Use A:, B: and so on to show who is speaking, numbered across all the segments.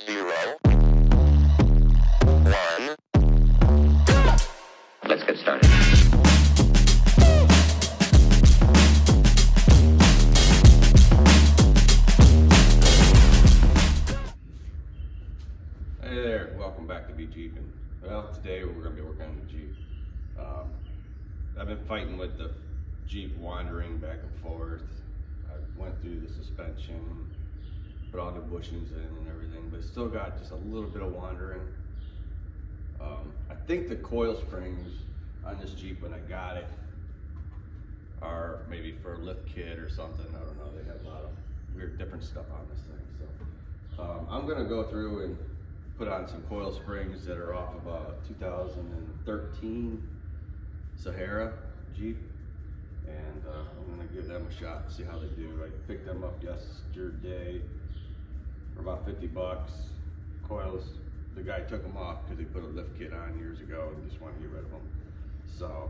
A: 0, 1. Let's get started.
B: Hey there, welcome back to Jeep. Well, today we're going to be working on the Jeep. I've been fighting with the Jeep wandering back and forth. I went through the suspension, put all the bushings in and everything, but it's still got just a little bit of wandering. I think the coil springs on this Jeep when I got it are maybe for a lift kit or something. I don't know, they have a lot of weird different stuff on this thing. So I'm going to go through and put on some coil springs that are off of a 2013 Sahara Jeep, and I'm going to give them a shot and see how they do. I picked them up yesterday for about 50 bucks. Coils, the guy took them off because he put a lift kit on years ago and just wanted to get rid of them. So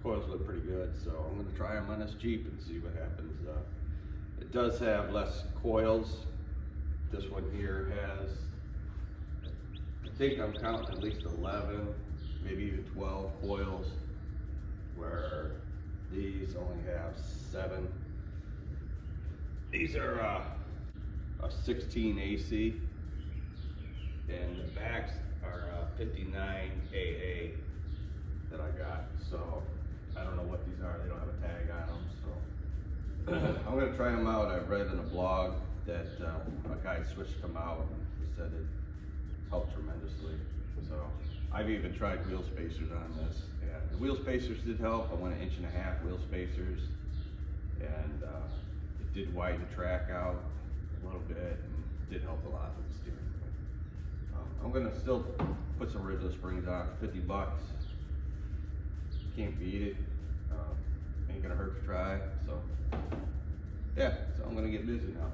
B: coils look pretty good, so I'm going to try them on this Jeep and see what happens. It does have less coils. This one here has, I think I'm counting at least 11, maybe even 12 coils, where these only have 7. These are a 16 AC, and the backs are 59 AA that I got. So I don't know what these are. They don't have a tag on them. So I'm gonna try them out. I read in a blog that a guy switched them out and he said it helped tremendously. So I've even tried wheel spacers on this, and the wheel spacers did help. I went 1.5 inch wheel spacers, and it did widen the track out a little bit and did help a lot with the steering. I'm gonna still put some original springs on for 50 bucks. Can't beat it. Ain't gonna hurt to try. So yeah, so I'm gonna get busy now.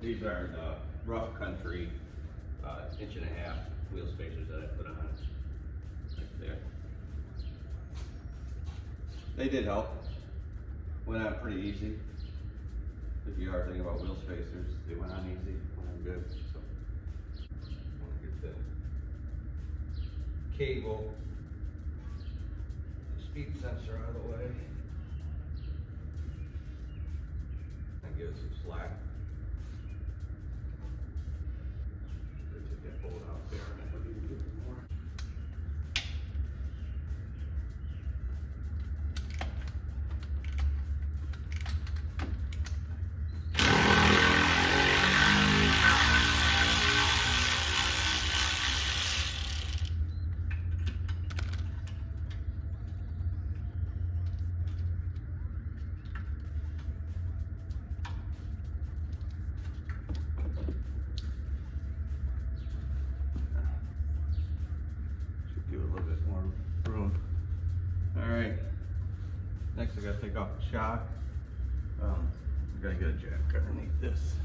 B: These are the rough country 1.5 inch wheel spacers that I put on right there. They did help. Went on pretty easy. If you are thinking about wheel spacers, they went on easy, went on good. So I'm gonna get the cable, the speed sensor out of the way, and give it some slack. Pull it out there and then we'll do a bit more. Give it a little bit more room. All right, next I gotta take off the shock. I gotta get a jack underneath this.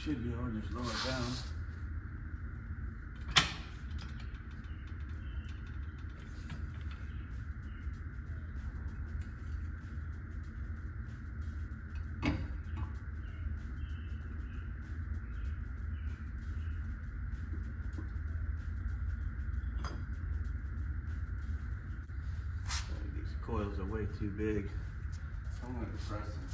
B: should be able to just lower it down. These coils are way too big. I'm going to press them.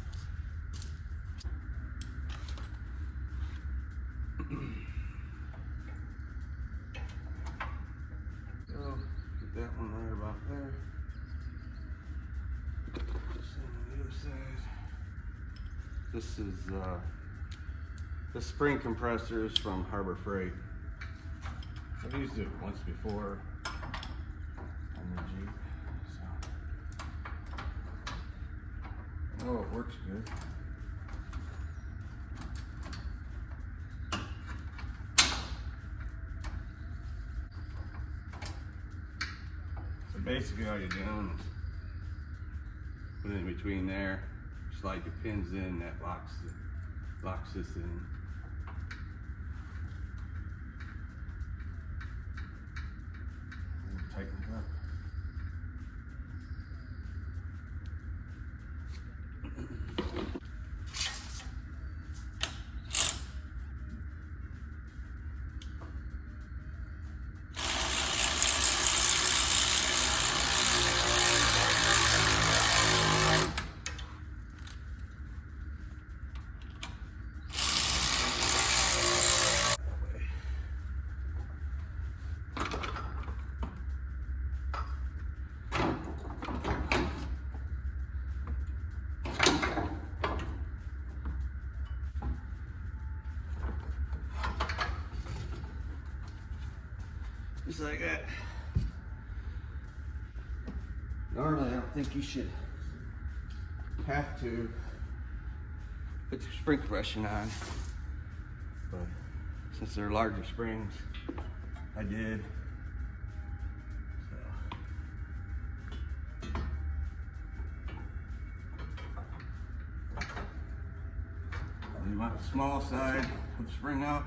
B: So, get that one right about there. Same on the other side. This is the spring compressors from Harbor Freight. I've used it once before on the Jeep, so oh, it works good. So basically all you're doing is put it in between there, slide your pins in, that locks this in. And tighten it up. Just like that. Normally, I don't think you should have to put the spring compression on, but since they're larger springs, I did. So you want the small side of the spring out.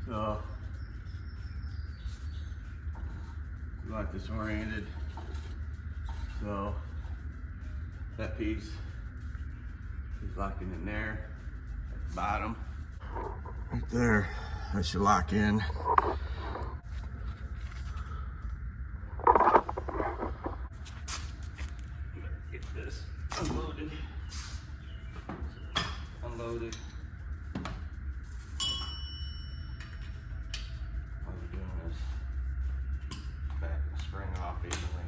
B: So, I got disoriented. So, that piece is locking in there at the bottom. Right there, that should lock in. Get this unloaded. Unloaded. Off evenly.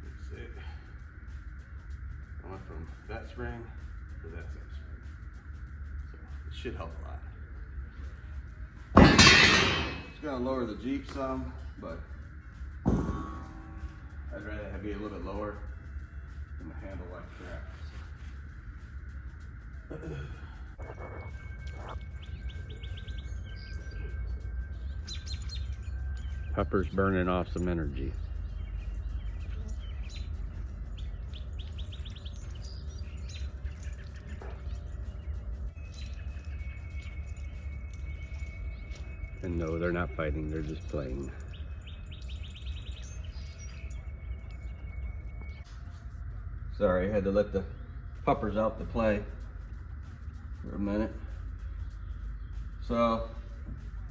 B: That's it. I went from that spring to that spring. So it should help a lot. It's gonna lower the Jeep some, but I'd rather have it be a little bit lower than the handle like crap. Pepper's burning off some energy. And no, they're not fighting, they're just playing. Sorry, I had to let the puppers out to play for a minute. So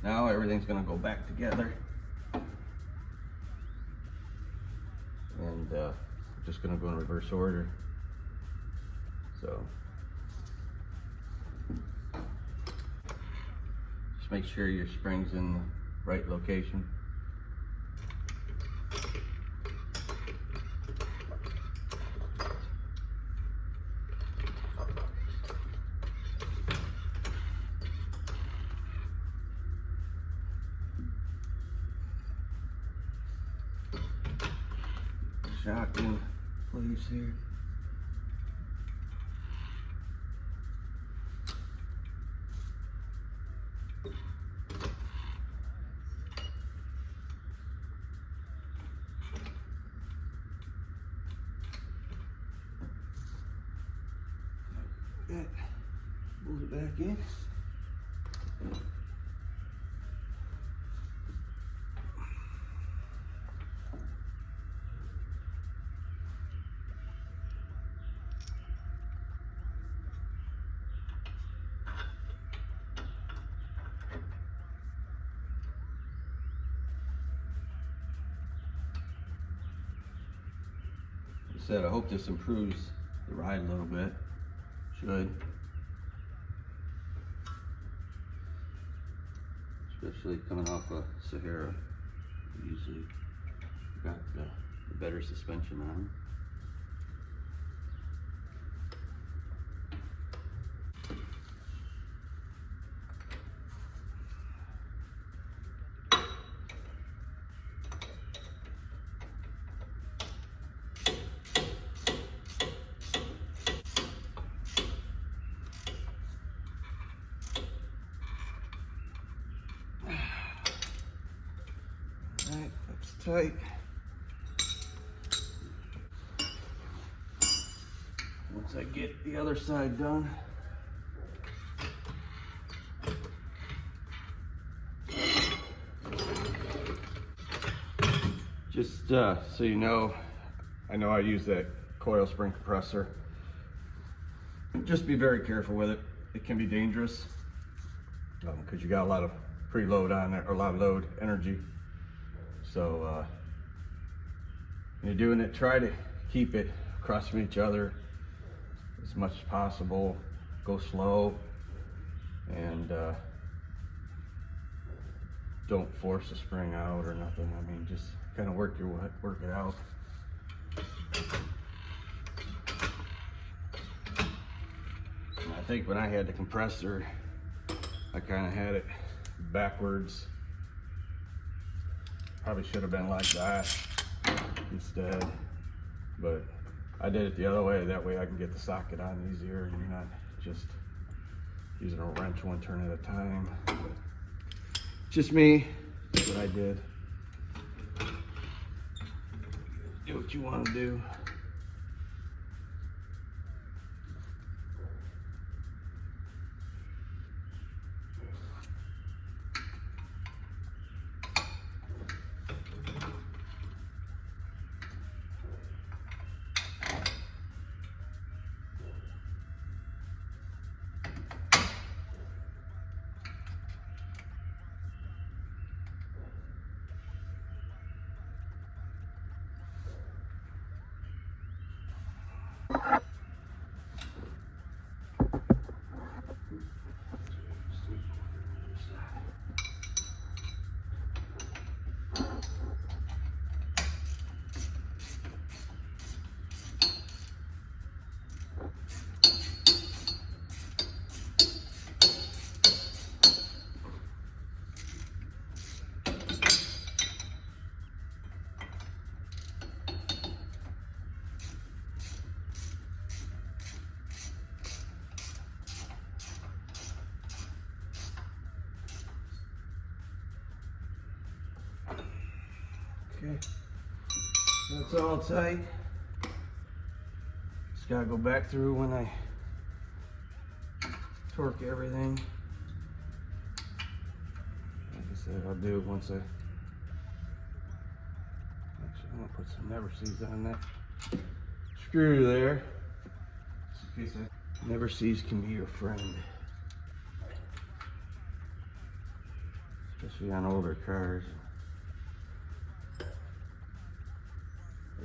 B: now everything's gonna go back together. And just gonna go in reverse order. So just make sure your spring's in the right location. shock in place here. That pulls it back in. Like I said, I hope this improves the ride a little bit. Should. Especially coming off a Sahara. Usually got the better suspension on them. Alright, that's tight. Once I get the other side done, just so you know, I know I use that coil spring compressor. Just be very careful with it. It can be dangerous because you got a lot of preload on there, or a lot of load energy. So when you're doing it, try to keep it across from each other as much as possible. Go slow, and don't force the spring out or nothing. I mean, just kind of work it out. And I think when I had the compressor, I kind of had it backwards. Probably should have been like that instead, but I did it the other way. That way I can get the socket on easier, and you're not just using a wrench one turn at a time. But just me, that's what I did. Do what you want to do. Okay, that's all tight. Just gotta go back through when I torque everything. Like I said, I'll do it once I, actually I'm gonna put some never seize on that screw there. Just in case never seize can be your friend. Especially on older cars.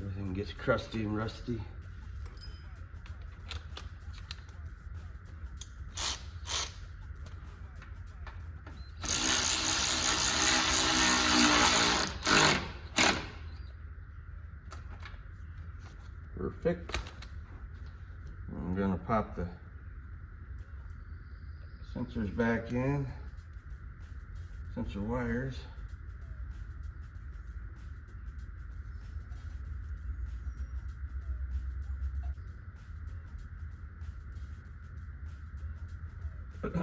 B: Everything gets crusty and rusty. Perfect. I'm gonna pop the sensors back in, sensor wires. And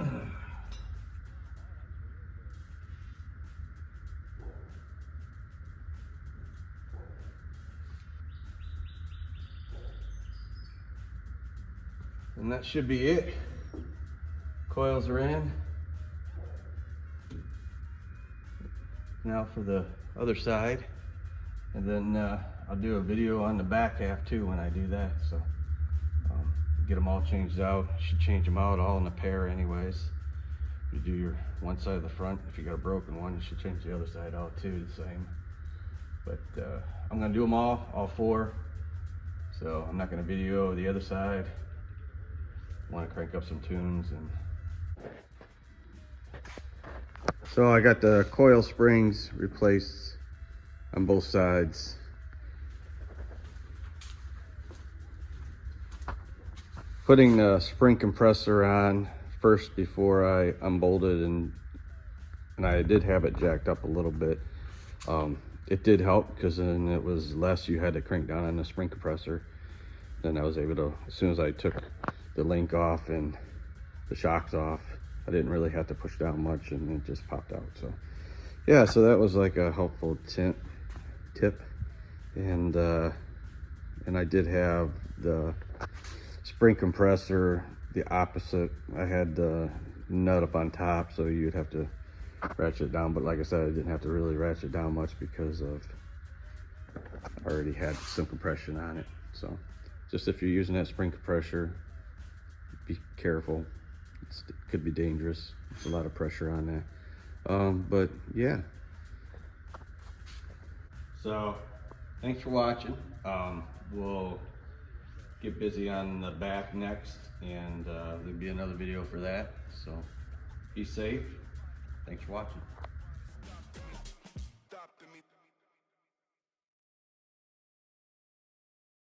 B: that should be it. Coils are in. Now for the other side, and then I'll do a video on the back half too when I do that. So get them all changed out. You should change them out all in a pair anyways. If you do your one side of the front, if you got a broken one, you should change the other side out too, the same. But I'm gonna do them all four. So I'm not gonna video the other side. I want to crank up some tunes. And so I got the coil springs replaced on both sides. Putting the spring compressor on first before I unbolted, and I did have it jacked up a little bit. It did help because then it was less you had to crank down on the spring compressor. Then I was able to, as soon as I took the link off and the shocks off, I didn't really have to push down much, and it just popped out. So yeah, so that was like a helpful tip. And I did have the spring compressor the opposite. I had the nut up on top, so you'd have to ratchet it down, but like I said, I didn't have to really ratchet down much because of I already had some compression on it. So just if you're using that spring compressor, be careful. It could be dangerous. There's a lot of pressure on that. But yeah. So thanks for watching. We'll get busy on the back next, and there'll be another video for that. So be safe. Thanks for watching.